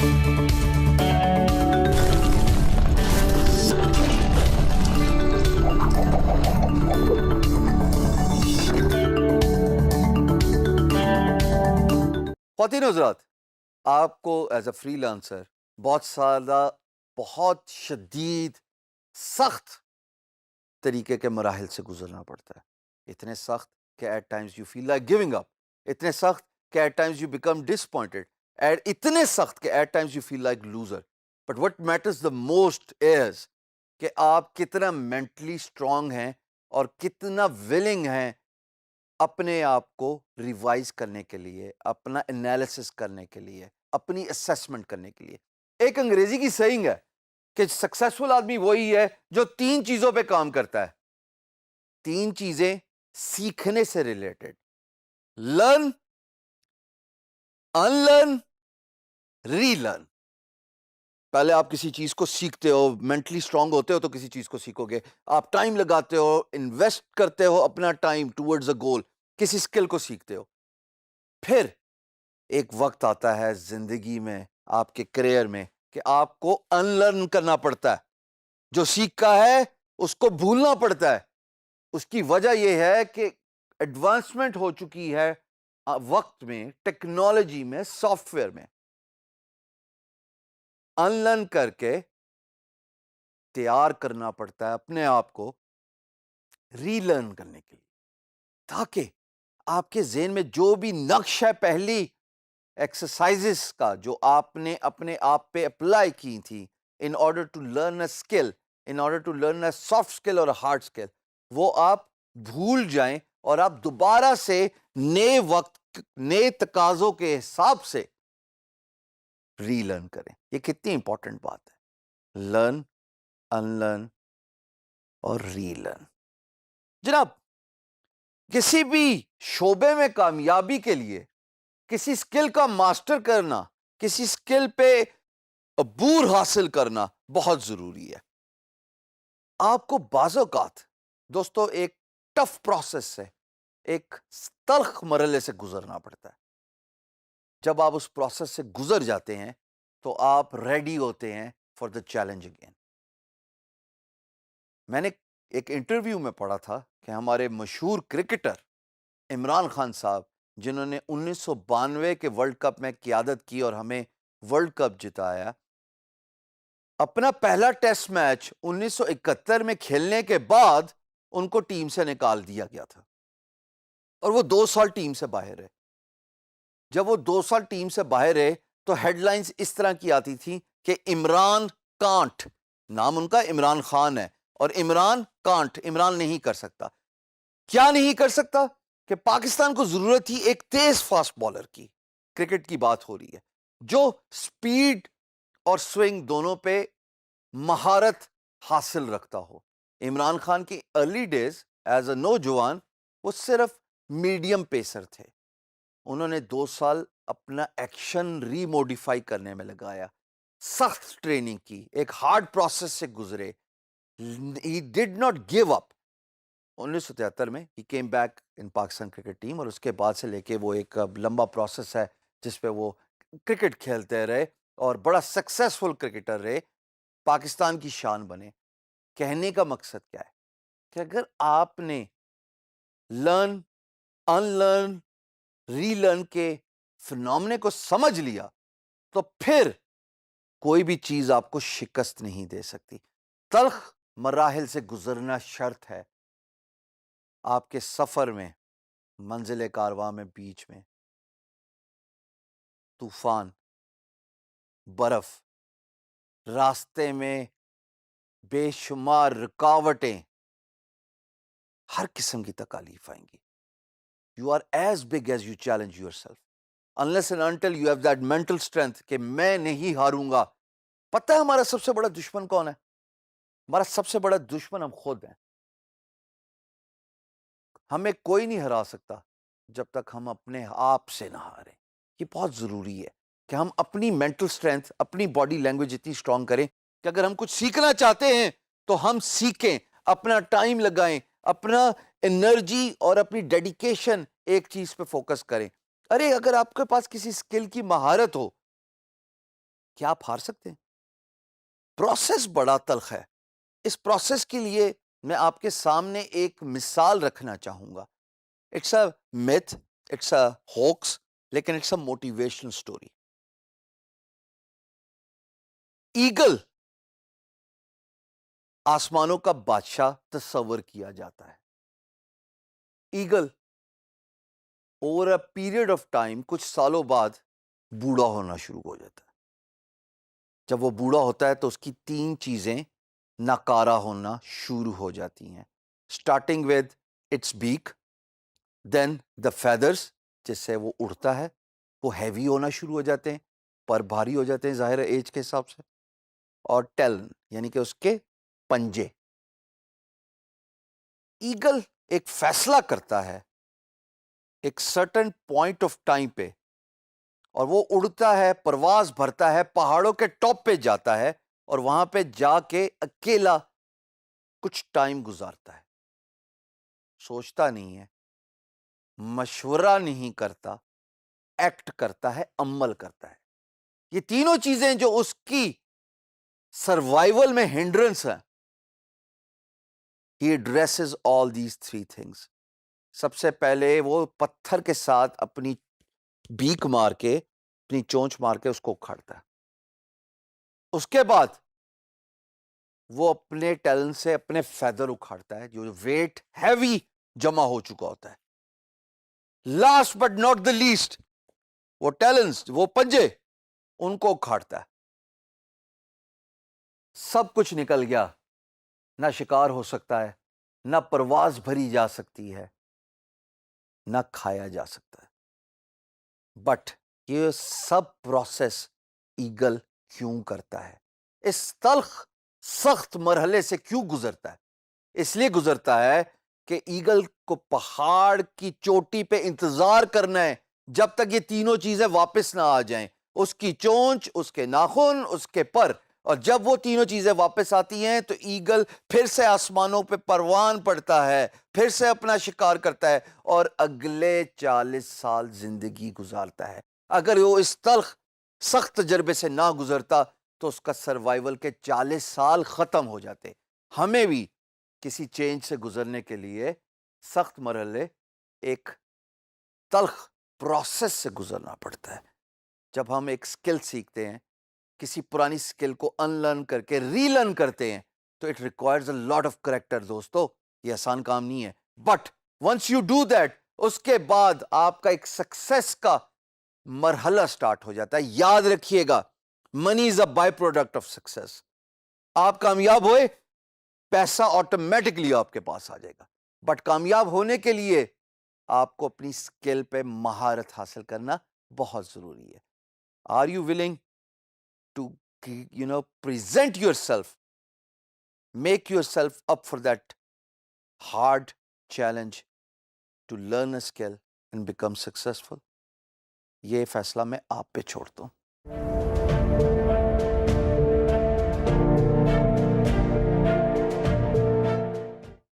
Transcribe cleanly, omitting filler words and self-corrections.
خواتین حضرات، آپ کو ایز اے فری لانسر بہت شدید سخت طریقے کے مراحل سے گزرنا پڑتا ہے. اتنے سخت کہ at times you feel like giving up, اتنے سخت کہ at times you become disappointed, اتنے سخت کہ at times you feel like loser. But what matters the most is کہ آپ کتنا مینٹلی اسٹرانگ ہیں اور کتنا ولنگ ہیں اپنے آپ کو ریوائز کرنے کے لیے، اپنا انالیسس کرنے کے لیے، اپنی اسیسمنٹ کرنے کے لیے. ایک انگریزی کی سیئنگ ہے کہ سکسیسفل آدمی وہی ہے جو 3 چیزوں پہ کام کرتا ہے. 3 چیزیں سیکھنے سے ریلیٹڈ: لرن، ان لرن، ری لرن. پہلے آپ کسی چیز کو سیکھتے ہو، مینٹلی اسٹرانگ ہوتے ہو تو کسی چیز کو سیکھو گے. آپ ٹائم لگاتے ہو، انویسٹ کرتے ہو اپنا ٹائم ٹورڈز اے گول، کسی اسکل کو سیکھتے ہو. پھر ایک وقت آتا ہے زندگی میں، آپ کے کریئر میں، کہ آپ کو ان لرن کرنا پڑتا ہے. جو سیکھا ہے اس کو بھولنا پڑتا ہے. اس کی وجہ یہ ہے کہ ایڈوانسمنٹ ہو چکی ہے وقت میں، ٹیکنالوجی میں، سافٹ ویئر میں. ان لرن کر کے تیار کرنا پڑتا ہے اپنے آپ کو ری لرن کرنے کے لیے، تاکہ آپ کے ذہن میں جو بھی نقش ہے پہلی ایکسرسائزز کا جو آپ نے اپنے آپ پہ اپلائی کی تھی in order to learn a skill, in order to learn a soft skill اور ہارڈ اسکل، وہ آپ بھول جائیں اور آپ دوبارہ سے نئے وقت، نئے تقاضوں کے حساب سے ری لرن کریں. یہ کتنی امپورٹنٹ بات ہے، لرن، ان لرن اور ری لرن. جناب، کسی بھی شعبے میں کامیابی کے لیے کسی اسکل کا ماسٹر کرنا، کسی اسکل پہ عبور حاصل کرنا بہت ضروری ہے. آپ کو بعض اوقات دوستو ایک ٹف پروسیس سے، ایک تلخ مرحلے سے گزرنا پڑتا ہے. جب آپ اس پروسیس سے گزر جاتے ہیں تو آپ ریڈی ہوتے ہیں فار دا چیلنج اگین. میں نے ایک انٹرویو میں پڑھا تھا کہ ہمارے مشہور کرکٹر عمران خان صاحب، جنہوں نے 1992 کے ورلڈ کپ میں قیادت کی اور ہمیں ورلڈ کپ جتایا، اپنا پہلا ٹیسٹ میچ 1971 میں کھیلنے کے بعد ان کو ٹیم سے نکال دیا گیا تھا اور وہ 2 سال ٹیم سے باہر رہے. جب وہ 2 سال ٹیم سے باہر رہے تو ہیڈ لائنز اس طرح کی آتی تھیں کہ عمران کانٹ، نام ان کا عمران خان ہے، اور عمران کانٹ، عمران نہیں کر سکتا. کیا نہیں کر سکتا؟ کہ پاکستان کو ضرورت تھی ایک تیز فاسٹ بالر کی. کرکٹ کی بات ہو رہی ہے جو سپیڈ اور سوئنگ دونوں پہ مہارت حاصل رکھتا ہو. عمران خان کی ارلی ڈیز ایز اے نوجوان وہ صرف میڈیم پیسر تھے. انہوں نے 2 سال اپنا ایکشن ری موڈیفائی کرنے میں لگایا، سخت ٹریننگ کی، ایک ہارڈ پروسیس سے گزرے. He did not give up. 1973 میں he came back in Pakistan cricket team, اور اس کے بعد سے لے کے وہ ایک لمبا پروسیس ہے جس پہ وہ کرکٹ کھیلتے رہے اور بڑا سکسیسفل کرکٹر رہے، پاکستان کی شان بنے. کہنے کا مقصد کیا ہے کہ اگر آپ نے لرن، ان لرن، ری لرن کے فنامنے کو سمجھ لیا تو پھر کوئی بھی چیز آپ کو شکست نہیں دے سکتی. تلخ مراحل سے گزرنا شرط ہے آپ کے سفر میں، منزل کارواں میں، بیچ میں طوفان، برف، راستے میں بے شمار رکاوٹیں، ہر قسم کی تکالیف آئیں گی. You are as big as you challenge yourself, unless and until you have that mental strength کہ میں نہیں ہاروں گا. پتہ ہے ہمارا سب سے بڑا دشمن کون ہے؟ ہمارا سب سے بڑا دشمن ہم خود ہیں. ہمیں کوئی نہیں ہرا سکتا جب تک ہم اپنے آپ سے نہ ہاریں. یہ بہت ضروری ہے کہ ہم اپنی مینٹل سٹرینتھ، اپنی باڈی لینگویج اتنی اسٹرانگ کریں کہ اگر ہم کچھ سیکھنا چاہتے ہیں تو ہم سیکھیں، اپنا ٹائم لگائیں، اپنا انرجی اور اپنی ڈیڈیکیشن ایک چیز پہ فوکس کریں. ارے اگر آپ کے پاس کسی اسکل کی مہارت ہو کیا آپ ہار سکتے ہیں؟ پروسیس بڑا تلخ ہے. اس پروسیس کے لیے میں آپ کے سامنے ایک مثال رکھنا چاہوں گا. It's a myth, it's a hoax, لیکن it's a motivational story. Eagle آسمانوں کا بادشاہ تصور کیا جاتا ہے. Eagle over a period of time کچھ سالوں بعد بوڑھا ہونا شروع ہو جاتا ہے. جب وہ بوڑھا ہوتا ہے تو اس کی 3 چیزیں ناکارہ ہونا شروع ہو جاتی ہیں. اسٹارٹنگ ود اٹس بیک، دین دا فیدرس جس سے وہ اڑتا ہے، وہ ہیوی ہونا شروع ہو جاتے ہیں، پر بھاری ہو جاتے ہیں ظاہر ایج کے حساب سے. اور ٹیلن یعنی کہ اس کے پنجے. ایگل ایک فیصلہ کرتا ہے ایک سرٹن پوائنٹ آف ٹائم پہ، اور وہ اڑتا ہے، پرواز بھرتا ہے، پہاڑوں کے ٹاپ پہ جاتا ہے، اور وہاں پہ جا کے اکیلا کچھ ٹائم گزارتا ہے. سوچتا نہیں ہے، مشورہ نہیں کرتا، ایکٹ کرتا ہے، عمل کرتا ہے. یہ تینوں چیزیں جو اس کی سروائیول میں ہنڈرنس ہیں. He addresses all these 3 things. سب سے پہلے وہ پتھر کے ساتھ اپنی بیک مار کے، اپنی چونچ مار کے اس کو اکھاڑتا ہے. اس کے بعد وہ اپنے ٹیلن سے اپنے فیدر اکھاڑتا ہے جو ویٹ ہیوی جمع ہو چکا ہوتا ہے. Last but not the least, وہ ٹیلنس، وہ پنجے، ان کو اکھاڑتا ہے. سب کچھ نکل گیا، نہ شکار ہو سکتا ہے، نہ پرواز بھری جا سکتی ہے، نہ کھایا جا سکتا ہے. بٹ یہ سب پروسیس ایگل کیوں کرتا ہے؟ اس تلخ سخت مرحلے سے کیوں گزرتا ہے؟ اس لیے گزرتا ہے کہ ایگل کو پہاڑ کی چوٹی پہ انتظار کرنا ہے جب تک یہ تینوں چیزیں واپس نہ آ جائیں، اس کی چونچ، اس کے ناخن، اس کے پر. اور جب وہ تینوں چیزیں واپس آتی ہیں تو ایگل پھر سے آسمانوں پہ پروان پڑتا ہے، پھر سے اپنا شکار کرتا ہے، اور اگلے 40 سال زندگی گزارتا ہے. اگر وہ اس تلخ سخت تجربے سے نہ گزرتا تو اس کا سروائیول کے 40 سال ختم ہو جاتے. ہمیں بھی کسی چینج سے گزرنے کے لیے سخت مرحلے، ایک تلخ پروسیس سے گزرنا پڑتا ہے. جب ہم ایک سکل سیکھتے ہیں، کسی پرانی سکل کو ان لرن کر کے ری لرن کرتے ہیں، تو it requires a lot of character. دوستو یہ آسان کام نہیں ہے. But once you do that, اس کے بعد آپ کا ایک سکسیس کا مرحلہ سٹارٹ ہو جاتا ہے. یاد رکھیے گا، منی از اے بائی پروڈکٹ آف سکسیس. آپ کامیاب ہوئے، پیسہ آٹومیٹکلی آپ کے پاس آ جائے گا. بٹ کامیاب ہونے کے لیے آپ کو اپنی سکل پہ مہارت حاصل کرنا بہت ضروری ہے. Are you willing to present yourself, make yourself up for that hard challenge to learn a skill and become successful? یہ فیصلہ میں آپ پہ چھوڑتا ہوں.